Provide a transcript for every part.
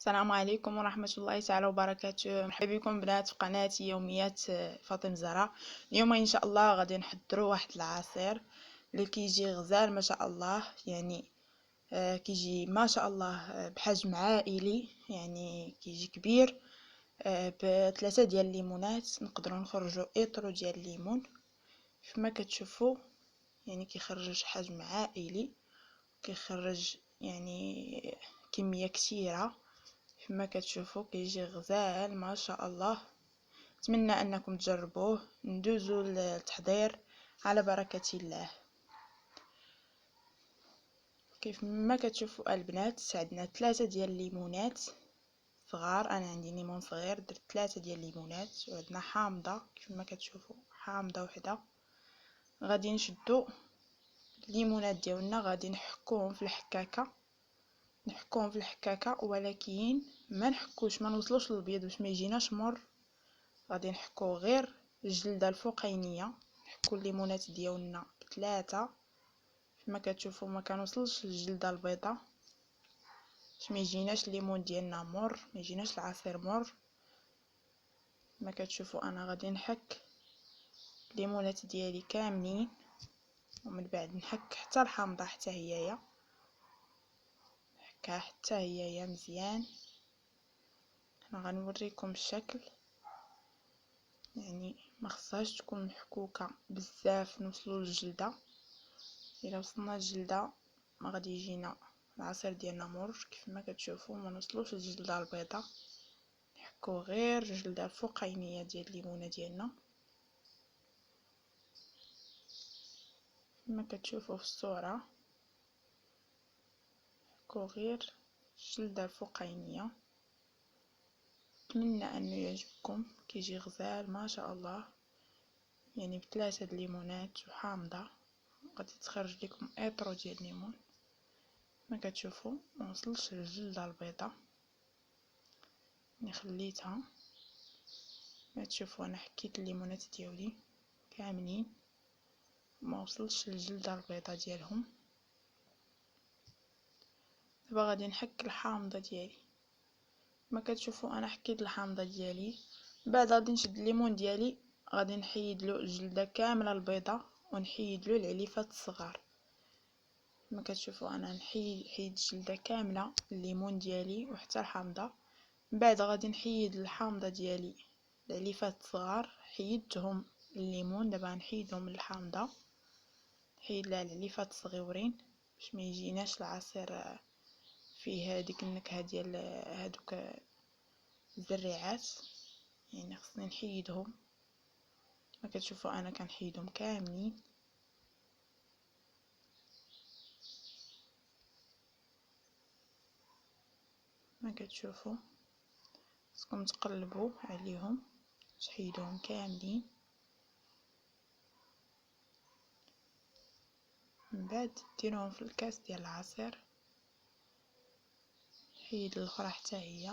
السلام عليكم ورحمة الله تعالى وبركاته. مرحبا بكم بنات في قناتي يوميات فاطمة زهراء. اليوم ان شاء الله غادي نحضروا واحد العصير اللي كيجي غزال ما شاء الله، يعني كيجي ما شاء الله بحجم عائلي، يعني كيجي كبير. بثلاثة ديال الليمونات نقدروا نخرجوا اطرو ديال الليمون كما كتشوفوا، يعني كيخرج حجم عائلي، كيخرج يعني كمية كثيرة كما كتشوفوا. كيجي غزال ما شاء الله. نتمنى انكم تجربوه. ندوزو للتحضير على بركة الله. كيف ما كتشوفوا البنات، عندنا 3 ديال الليمونات صغار. انا عندي ليمون صغير، درت 3 ديال الليمونات. وعندنا حامضه كيف ما كتشوفوا، حامضه وحده. غادي نشدو الليمونات ديالنا، غادي نحكوهم في الحكاكه، ولكن ما نحكوش، ما نوصلوش للبيض باش ما يجيناش مر. غادي نحكو غير الجلده الفوقانيه. نحكو الليمونات ديالنا ب3 كما كتشوفوا، ما كنوصلش للجلده البيضاء باش ما يجيناش الليمون ديالنا مر، ما يجيناش العصير مر. كما كتشوفوا انا غادي نحك الليمونات ديالي كاملين، ومن بعد نحك حتى الحامضه حتى هي نحكها حتى هي مزيان. انا غنوريكم الشكل، يعني ما خصهاش تكون محكوكه بزاف نوصلوا للجلده. الا وصلنا للجلده ما غادي يجينا العصير ديالنا مر. كيف ما كتشوفوا ما نوصلوش للجلده البيضاء، نحكو غير الجلده الفوقانيه ديال الليمونه ديالنا كما كتشوفوا في الصوره. نحكو غير الجلده الفوقانيه. نتمنى انه يعجبكم. كيجي غزال ما شاء الله، يعني ب3 الليمونات وحامضه غادي تخرج لكم اطرو ديال الليمون. ما كتشوفوا ما وصلش للجلده البيضاء، خليتها. ما تشوفوا انا حكيت الليمونات ديالي كاملين، ما وصلش للجلده البيضاء ديالهم. دابا غادي نحك الحامضه ديالي. ما كتشوفوا انا حكيت الحامضه ديالي. بعد غادي نشد الليمون ديالي، غادي نحيد له الجلده كامله البيضاء ونحيد له العليفات الصغار. ما كتشوفوا انا حيد الجلده كامله الليمون ديالي وحتى الحامضه. من بعد غادي نحيد الحامضه ديالي العليفات الصغار، حيدتهم الليمون. دابا نحيدهم الحامضه، نحيد لها العليفات الصغيورين باش ما يجيناش العصير فيه هذيك النكهه ديال هادوك الزريعات، يعني خصني نحيدهم. ما كتشوفوا انا كنحيدهم كاملين. ما كتشوفوا خصكم تقلبوا عليهم، تحيدوهم كاملين. من بعد ديروهم في الكاس ديال العصير. نحيد الاخرى حتى هي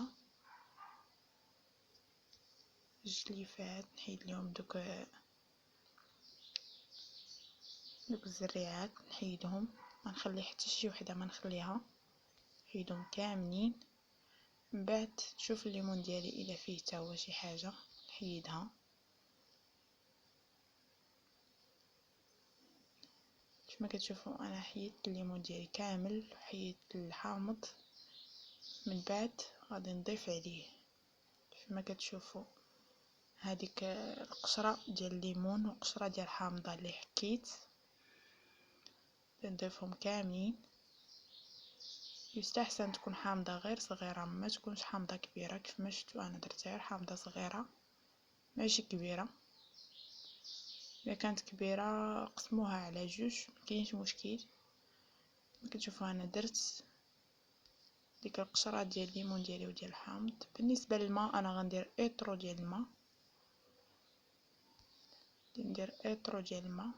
الجليفات، نحيد لهم دوك الزريعات، نحيدهم. ما نخلي حتى شي وحده، ما نخليها، نحيدهم كاملين. من بعد نشوف الليمون ديالي الا فيه حتى هو شي حاجه نحيدها. كما كتشوفوا انا حيدت الليمون ديالي كامل وحيدت الحامض. من بعد غادي نضيف عليه كما كتشوفوا هذيك القشره ديال الليمون وقشره ديال الحامضه اللي حكيت، نضيفهم كاملين. يستحسن تكون حامضه غير صغيره، ما تكونش حامضه كبيره. كيف ما شفتوا انا درت غير حامضه صغيره ماشي كبيره. اذا كانت كبيره قسموها على 2، مكاينش مشكل. كتشوفوا انا درت ديك القشره ديال الليمون ديالي وديال الحامض. بالنسبه للماء انا غندير اطرو ديال الماء، ندير اطرو ديال الماء.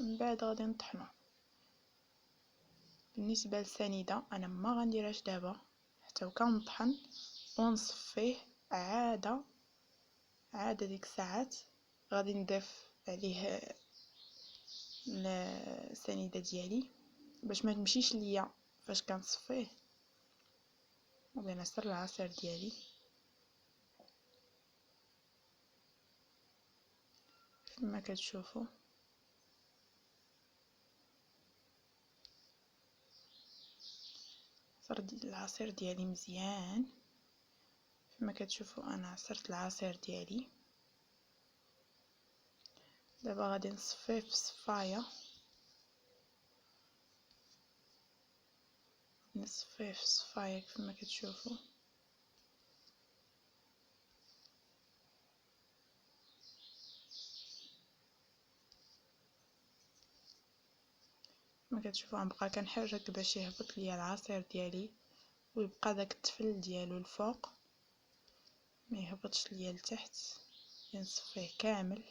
من بعد غادي نطحنو. بالنسبه للسنيده انا ما غنديرهاش دابا، حتى وكنطحن ونصفيه عاده ديك الساعات غادي نضيف عليه السنيده ديالي باش ما تمشيش ليا فاش كنصفيه. وغادي نعصر العصير ديالي كما كتشوفوا. عصرت العصير ديالي مزيان كما كتشوفوا. انا عصرت العصير ديالي. دابا غادي نصفيه في صفايه، نصفيه في صفايه كما كتشوفوا. كما كتشوفوا غنبقى كنحرك باش يهبط ليا العصير ديالي ويبقى داك التفل ديالو الفوق، ما يهبطش ليا لتحت. نصفيه كامل.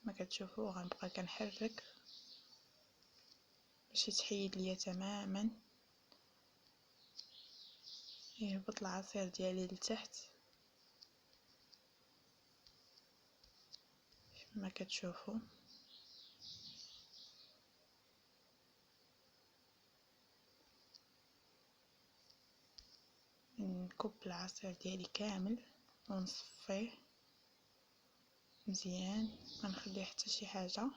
كما كتشوفوا غنبقى كنحرك باش يتحيد ليا تماما، يهبط العصير ديالي لتحت كما كتشوفوا. نكب العصير ديالي كامل ونصفيه مزيان، ما نخليه حتى شي حاجه.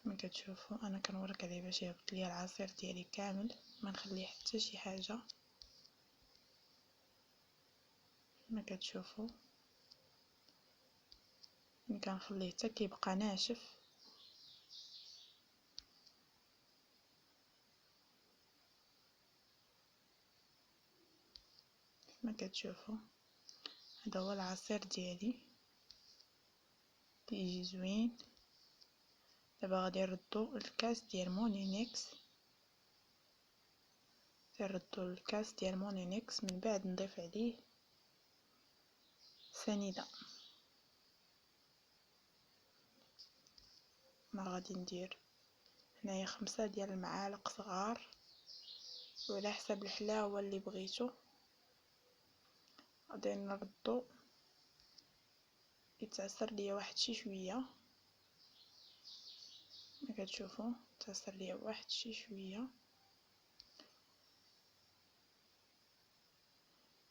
كما كتشوفوا انا كنورك عليه باش يهبط ليا العصير ديالي كامل، ما نخليه حتى شي حاجه. كما كتشوفوا كنخليه حتى كيبقى ناشف. كما كتشوفوا هذا هو العصير ديالي كيجي زوين. دابا غادي نردو الكاس ديال مونينيكس، نردو الكاس ديال مونينيكس من بعد نضيف عليه سنيده. انا غادي ندير هنايا 5 ديال المعالق صغار وعلى حسب الحلاوه اللي بغيتو. غادي نردو يتعصر ليا واحد شي شويه. ما كتشوفوا تعصر ليا واحد شي شويه.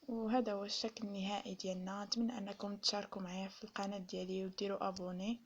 وهذا هو الشكل النهائي ديالنا. نتمنى انكم تشاركوا معايا في القناه ديالي وديروا ابوني